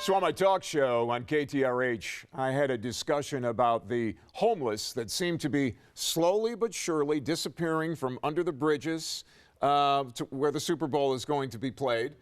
So on my talk show on KTRH, I had a discussion about the homeless that seem to be slowly but surely disappearing from under the bridges to where the Super Bowl is going to be played,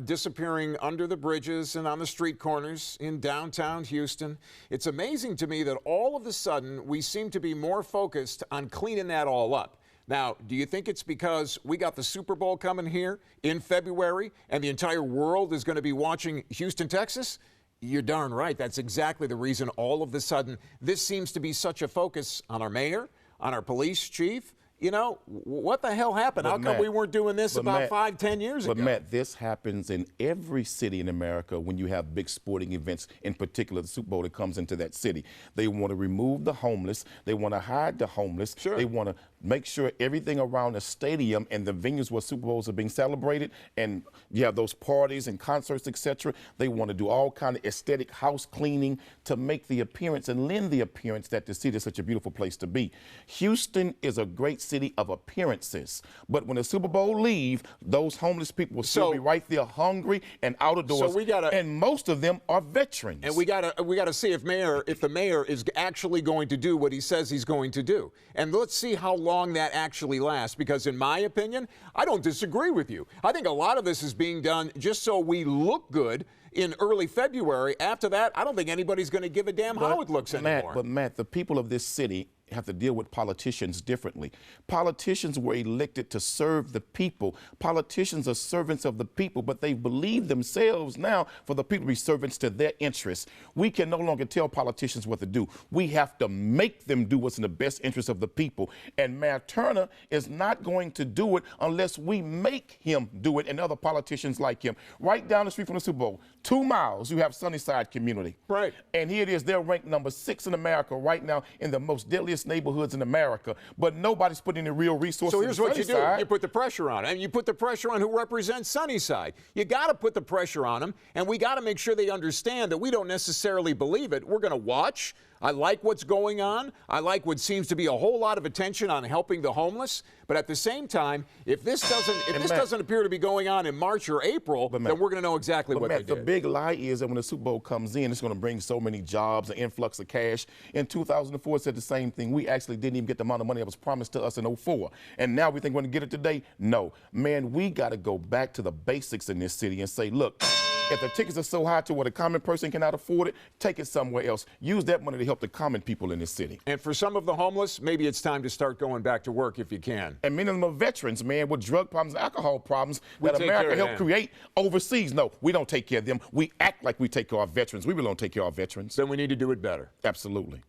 disappearing under the bridges and on the street corners in downtown Houston. It's amazing to me that all of a sudden we seem to be more focused on cleaning that all up. Now, do you think it's because we got the Super Bowl coming here in February and the entire world is going to be watching Houston, Texas? You're darn right. That's exactly the reason all of a sudden this seems to be such a focus on our mayor, on our police chief. You know, what the hell happened? How come we weren't doing this about 5-10 years ago? But Matt, this happens in every city in America when you have big sporting events, in particular the Super Bowl that comes into that city. They want to remove the homeless. They want to hide the homeless. Sure. They want to make sure everything around the stadium and the venues where Super Bowls are being celebrated, and you have those parties and concerts, etc. They want to do all kind of aesthetic house cleaning to make the appearance and lend the appearance that the city is such a beautiful place to be. Houston is a great city of appearances, but when the Super Bowl leave, those homeless people will still be right there hungry and out of doors. So and most of them are veterans. And we gotta see if the mayor is actually going to do what he says he's going to do. And let's see how long that actually lasts, because in my opinion, I don't disagree with you. I think a lot of this is being done just so we look good in early February. After that, I don't think anybody's going to give a damn how it looks anymore. But Matt, the people of this city have to deal with politicians differently. Politicians were elected to serve the people. Politicians are servants of the people, but they believe themselves now for the people to be servants to their interests. We can no longer tell politicians what to do. We have to make them do what's in the best interest of the people. And Mayor Turner is not going to do it unless we make him do it, and other politicians like him. Right down the street from the Super Bowl, 2 miles, you have Sunnyside community. Right. And here it is, they're ranked number 6 in America right now in the most deadliest neighborhoods in America, but nobody's putting any real resources. So here's what you do. You put the pressure on them. You put the pressure on who represents Sunnyside. You got to put the pressure on them, and we got to make sure they understand that we don't necessarily believe it. We're going to watch. I like what's going on. I like what seems to be a whole lot of attention on helping the homeless. But at the same time, if this doesn't appear to be going on in March or April, then we're going to know exactly what they did. The big lie is that when the Super Bowl comes in, it's going to bring so many jobs, an influx of cash. In 2004, it said the same thing. We actually didn't even get the amount of money that was promised to us in 2004. And now we think we're going to get it today? No. Man, we got to go back to the basics in this city and say, look, if the tickets are so high to where the common person cannot afford it, take it somewhere else. Use that money to help the common people in this city. And for some of the homeless, maybe it's time to start going back to work if you can. And many of them are veterans, man, with drug problems, alcohol problems that America helped create overseas. No, we don't take care of them. We act like we take care of our veterans. We really don't take care of our veterans. Then we need to do it better. Absolutely.